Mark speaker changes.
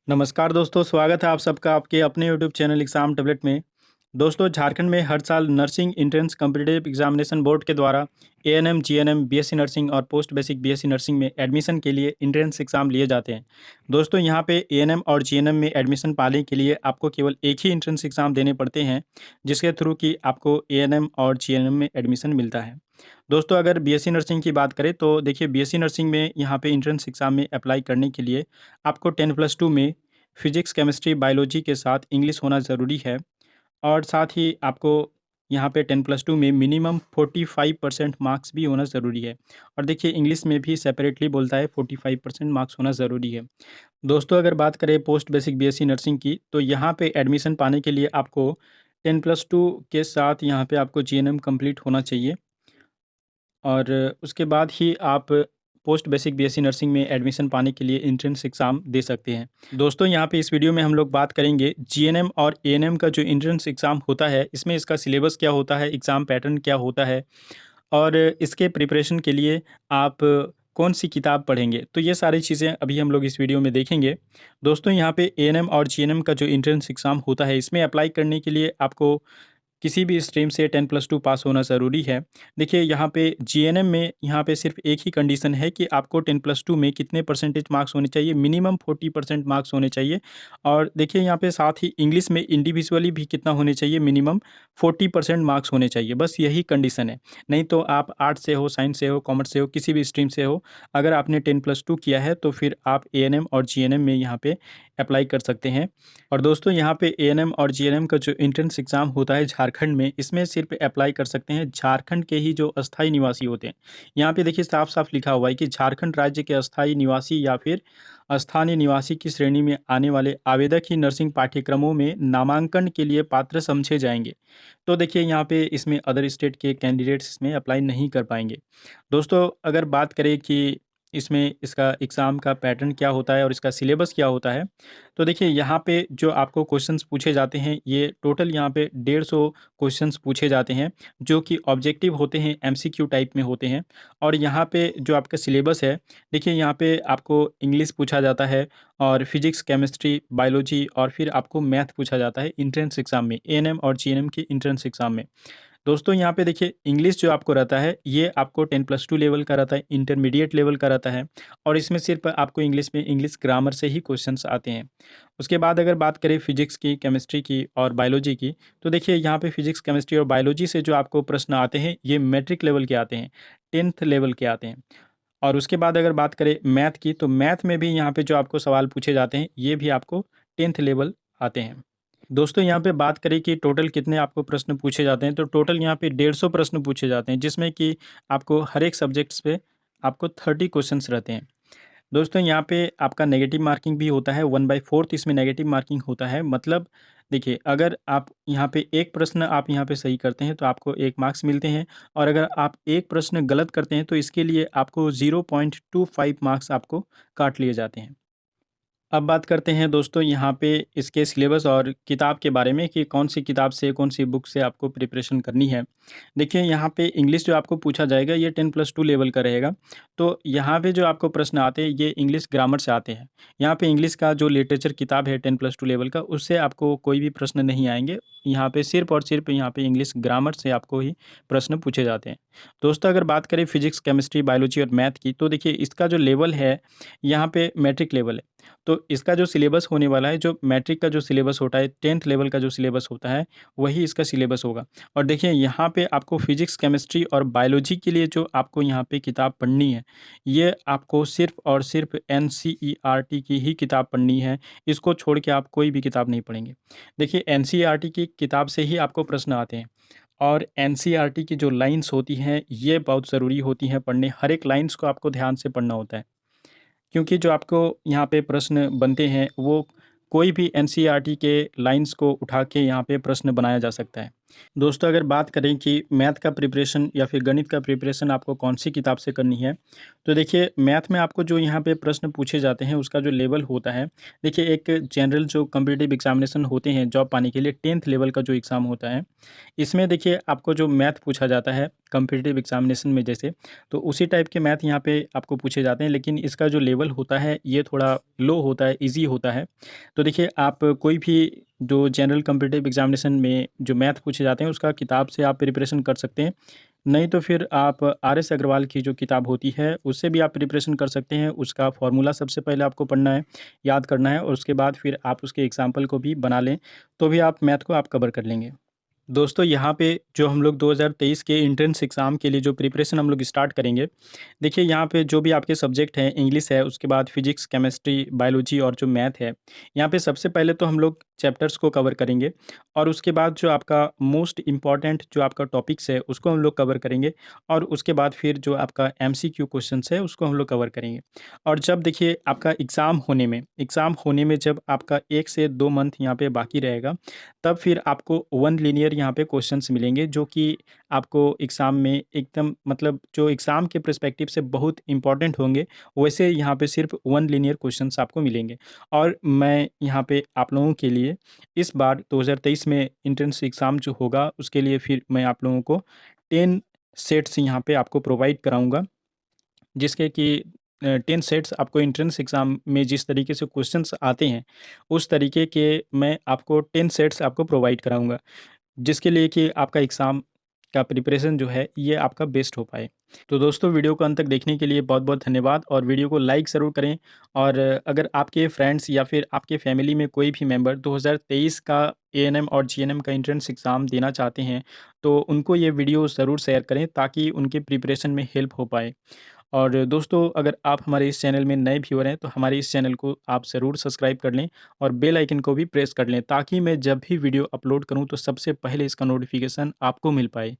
Speaker 1: नमस्कार दोस्तों, स्वागत है आप सबका आपके अपने यूट्यूब चैनल एग्ज़ाम टैबलेट में। दोस्तों, झारखंड में हर साल nursing entrance competitive examination board के द्वारा एएनएम, जीएनएम, बीएससी नर्सिंग और पोस्ट बेसिक बीएससी नर्सिंग में एडमिशन के लिए एंट्रेंस एग्ज़ाम लिए जाते हैं। दोस्तों, यहाँ पे एएनएम और जीएनएम में एडमिशन पाने के लिए आपको केवल एक ही एंट्रेंस एग्ज़ाम देने पड़ते हैं, जिसके थ्रू कि आपको एएनएम और जीएनएम में एडमिशन मिलता है। दोस्तों, अगर बीएससी नर्सिंग की बात करें तो देखिए बीएससी नर्सिंग में यहाँ पे एंट्रेंस एग्ज़ाम में अप्लाई करने के लिए आपको 10+2 में फिजिक्स, केमिस्ट्री, बायोलॉजी के साथ इंग्लिश होना ज़रूरी है और साथ ही आपको यहाँ पे 10+2 में मिनिमम 45% मार्क्स भी होना ज़रूरी है। और देखिए इंग्लिश में भी सेपरेटली बोलता है 45% मार्क्स होना ज़रूरी है। दोस्तों, अगर बात करें पोस्ट बेसिक बीएससी नर्सिंग की तो यहाँ पे एडमिशन पाने के लिए आपको 10+2 के साथ यहाँ पे आपको जीएनएम कंप्लीट होना चाहिए और उसके बाद ही आप पोस्ट बेसिक बीएससी नर्सिंग में एडमिशन पाने के लिए एंट्रेंस एग्ज़ाम दे सकते हैं। दोस्तों, यहाँ पे इस वीडियो में हम लोग बात करेंगे जीएनएम और एएनएम का जो एंट्रेंस एग्ज़ाम होता है, इसमें इसका सिलेबस क्या होता है, एग्ज़ाम पैटर्न क्या होता है और इसके प्रिपरेशन के लिए आप कौन-सी किताब पढ़ेंगे। तो ये सारी चीज़ें अभी हम लोग इस वीडियो में देखेंगे। दोस्तों, यहाँ पे एएनएम और जीएनएम का जो एंट्रेंस एग्ज़ाम होता है, इसमें अप्लाई करने के लिए आपको किसी भी स्ट्रीम से 10+2 पास होना ज़रूरी है। देखिए यहाँ पे जीएनएम में यहाँ पे सिर्फ़ एक ही कंडीशन है कि आपको 10+2 में कितने परसेंटेज मार्क्स होने चाहिए, मिनिमम 40% मार्क्स होने चाहिए। और देखिए यहाँ पे साथ ही इंग्लिश में इंडिविजुअली भी कितना होने चाहिए, मिनिमम 40% मार्क्स होने चाहिए, बस यही कंडीशन है। नहीं तो आप आर्ट्स से हो, साइंस से हो, कॉमर्स से हो, किसी भी स्ट्रीम से हो, अगर आपने 10+2 किया है तो फिर आप एएनएम और जीएनएम में यहाँ पे अप्लाई कर सकते हैं। और दोस्तों, यहाँ पे एएनएम और जीएनएम का जो एंट्रेंस एग्ज़ाम होता है झारखंड में, इसमें सिर्फ़ अप्लाई कर सकते हैं झारखंड के ही जो अस्थायी निवासी होते हैं। यहाँ पे देखिए साफ-साफ लिखा हुआ है कि झारखंड राज्य के अस्थायी निवासी या फिर स्थानीय निवासी की श्रेणी में आने वाले आवेदक ही नर्सिंग पाठ्यक्रमों में नामांकन के लिए पात्र समझे जाएँगे। तो देखिए यहाँ पे इसमें अदर स्टेट के कैंडिडेट्स इसमें अप्लाई नहीं कर पाएँगे। दोस्तों, अगर बात करें कि इसमें इसका एग्ज़ाम का पैटर्न क्या होता है और इसका सिलेबस क्या होता है, तो देखिए यहाँ पे जो आपको क्वेश्चंस पूछे जाते हैं, ये टोटल यहाँ पे 150 क्वेश्चंस पूछे जाते हैं, जो कि ऑब्जेक्टिव होते हैं, एमसीक्यू टाइप में होते हैं। और यहाँ पे जो आपका सिलेबस है, देखिए यहाँ पे आपको इंग्लिश पूछा जाता है और फिजिक्स, केमिस्ट्री, बायोलॉजी और फिर आपको मैथ पूछा जाता है एंट्रेंस एग्ज़ाम में, एएनएम और जीएनएम के एंट्रेंस एग्ज़ाम में। दोस्तों, यहाँ पे देखिए इंग्लिश जो आपको रहता है, ये आपको 10+2 लेवल का रहता है, इंटरमीडिएट लेवल का रहता है और इसमें सिर्फ़ आपको इंग्लिश में इंग्लिश ग्रामर से ही क्वेश्चंस आते हैं। उसके बाद अगर बात करें फिजिक्स की, केमिस्ट्री की और बायोलॉजी की, तो देखिए यहाँ पे फिजिक्स, केमिस्ट्री और बायोलॉजी से जो आपको प्रश्न आते हैं, ये मैट्रिक लेवल के आते हैं, 10th लेवल के आते हैं। और उसके बाद अगर बात करें मैथ की, तो मैथ में भी यहाँ पे जो आपको सवाल पूछे जाते हैं, ये भी आपको 10th लेवल आते हैं। दोस्तों, यहाँ पे बात करें कि टोटल कितने आपको प्रश्न पूछे जाते हैं, तो टोटल यहाँ पे 150 प्रश्न पूछे जाते हैं, जिसमें कि आपको हर एक सब्जेक्ट्स पे आपको 30 क्वेश्चंस रहते हैं। दोस्तों, यहाँ पे आपका नेगेटिव मार्किंग भी होता है, 1/4 इसमें नेगेटिव मार्किंग होता है। मतलब देखिए, अगर आप यहाँ पे एक प्रश्न आप यहाँ पे सही करते हैं, तो आपको 1 मार्क्स मिलते हैं और अगर आप एक प्रश्न गलत करते हैं, तो इसके लिए आपको 0.25 मार्क्स आपको काट लिए जाते हैं। अब बात करते हैं दोस्तों यहाँ पे इसके सिलेबस और किताब के बारे में कि कौन सी किताब से, कौन सी बुक से आपको प्रिपरेशन करनी है। देखिए यहाँ पे इंग्लिश जो आपको पूछा जाएगा, ये 10+2 लेवल का रहेगा। तो यहाँ पे जो आपको प्रश्न आते हैं, ये इंग्लिश ग्रामर से आते हैं। यहाँ पे इंग्लिश का जो लिटरेचर किताब है 10+2 लेवल का, उससे आपको कोई भी प्रश्न नहीं आएँगे। यहाँ पे सिर्फ़ और सिर्फ़ यहाँ पे इंग्लिश ग्रामर से आपको ही प्रश्न पूछे जाते हैं। दोस्तों, अगर बात करें फिजिक्स, केमिस्ट्री, बायोलॉजी और मैथ की, तो देखिए इसका जो लेवल है, यहाँ पे मैट्रिक लेवल है। तो इसका जो सिलेबस होने वाला है, जो मैट्रिक का जो सिलेबस होता है, 10th लेवल का जो सिलेबस होता है, वही इसका सिलेबस होगा। और देखिए यहाँ पे आपको फिजिक्स, केमिस्ट्री और बायोलॉजी के लिए जो आपको यहाँ पे किताब पढ़नी है, ये आपको सिर्फ़ और सिर्फ़ एनसीईआरटी की ही किताब पढ़नी है। इसको छोड़ के आप कोई भी किताब नहीं पढ़ेंगे। देखिए एनसीईआरटी की किताब से ही आपको प्रश्न आते हैं और एनसीईआरटी की जो लाइन्स होती हैं, ये बहुत ज़रूरी होती हैं पढ़ने। हर एक लाइन्स को आपको ध्यान से पढ़ना होता है। क्योंकि जो आपको यहाँ पे प्रश्न बनते हैं, वो कोई भी एनसीईआरटी के लाइन्स को उठा के यहाँ पे प्रश्न बनाया जा सकता है। दोस्तों अगर बात करें कि मैथ का प्रिपरेशन या फिर गणित का प्रिपरेशन आपको कौन-सी किताब से करनी है, तो देखिए मैथ में आपको जो यहाँ पे प्रश्न पूछे जाते हैं उसका जो लेवल होता है, देखिए एक जनरल जो कॉम्पिटिटिव एग्ज़ामिनेशन होते हैं जॉब पाने के लिए 10th लेवल का जो एग्ज़ाम होता है, इसमें देखिए आपको जो मैथ पूछा जाता है कॉम्पिटिटिव एग्ज़ामिनेशन में जैसे, तो उसी टाइप के मैथ यहाँ पे आपको पूछे जाते हैं, लेकिन इसका जो लेवल होता है ये थोड़ा लो होता है, ईज़ी होता है। तो देखिए आप कोई भी जो जनरल कॉम्पिटिटिव एग्ज़ामिनेशन में जो मैथ पूछे जाते हैं उसका किताब से आप प्रिपरेशन कर सकते हैं। नहीं तो फिर आप आर.एस. अग्रवाल की जो किताब होती है उससे भी आप प्रिपरेशन कर सकते हैं। उसका फ़ॉर्मूला सबसे पहले आपको पढ़ना है, याद करना है और उसके बाद फिर आप उसके एग्ज़ाम्पल को भी बना लें, तो भी आप मैथ को आप कवर कर लेंगे। दोस्तों यहाँ पे जो हम लोग 2023 के एंट्रेंस एग्ज़ाम के लिए जो प्रिपरेशन हम लोग स्टार्ट करेंगे, देखिए यहाँ पे जो भी आपके सब्जेक्ट हैं, इंग्लिश है, उसके बाद फिजिक्स, केमिस्ट्री, बायोलॉजी और जो मैथ है, यहाँ पे सबसे पहले तो हम लोग चैप्टर्स को कवर करेंगे और उसके बाद जो आपका मोस्ट इम्पॉर्टेंट जो आपका टॉपिक्स है, उसको हम लोग कवर करेंगे और उसके बाद फिर जो आपका एमसीक्यू क्वेश्चंस है, उसको हम लोग कवर करेंगे। और जब देखिए आपका एग्ज़ाम होने में जब आपका 1 से 2 मंथ यहाँ पे बाकी रहेगा, तब फिर आपको वन लीनियर यहाँ पे क्वेश्चंस मिलेंगे जो कि आपको एग्ज़ाम में एकदम मतलब जो एग्ज़ाम के पर्सपेक्टिव से बहुत इम्पोर्टेंट होंगे, वैसे यहाँ पे सिर्फ़ वन लीनियर क्वेश्चंस आपको मिलेंगे। और मैं यहाँ पे आप लोगों के लिए इस बार 2023 में एंट्रेंस एग्ज़ाम जो होगा उसके लिए फिर मैं आप लोगों को 10 सेट्स यहाँ पे आपको प्रोवाइड कराऊँगा। जिसके कि 10 सेट्स आपको एंट्रेंस एग्ज़ाम में जिस तरीके से क्वेश्चंस आते हैं, उस तरीके के मैं आपको 10 सेट्स आपको प्रोवाइड कराऊँगा। जिसके लिए कि आपका एग्ज़ाम का प्रिपरेशन जो है, ये आपका बेस्ट हो पाए। तो दोस्तों वीडियो को अंत तक देखने के लिए बहुत-बहुत धन्यवाद और वीडियो को लाइक ज़रूर करें और अगर आपके फ्रेंड्स या फिर आपके फैमिली में कोई भी मेंबर 2023 का एएनएम और जीएनएम का एंट्रेंस एग्ज़ाम देना चाहते हैं, तो उनको ये वीडियो ज़रूर शेयर करें ताकि उनके प्रिपरेशन में हेल्प हो पाए। और दोस्तों अगर आप हमारे इस चैनल में नए व्यूअर हैं तो हमारे इस चैनल को आप ज़रूर सब्सक्राइब कर लें और बेल आइकन को भी प्रेस कर लें ताकि मैं जब भी वीडियो अपलोड करूं तो सबसे पहले इसका नोटिफिकेशन आपको मिल पाए।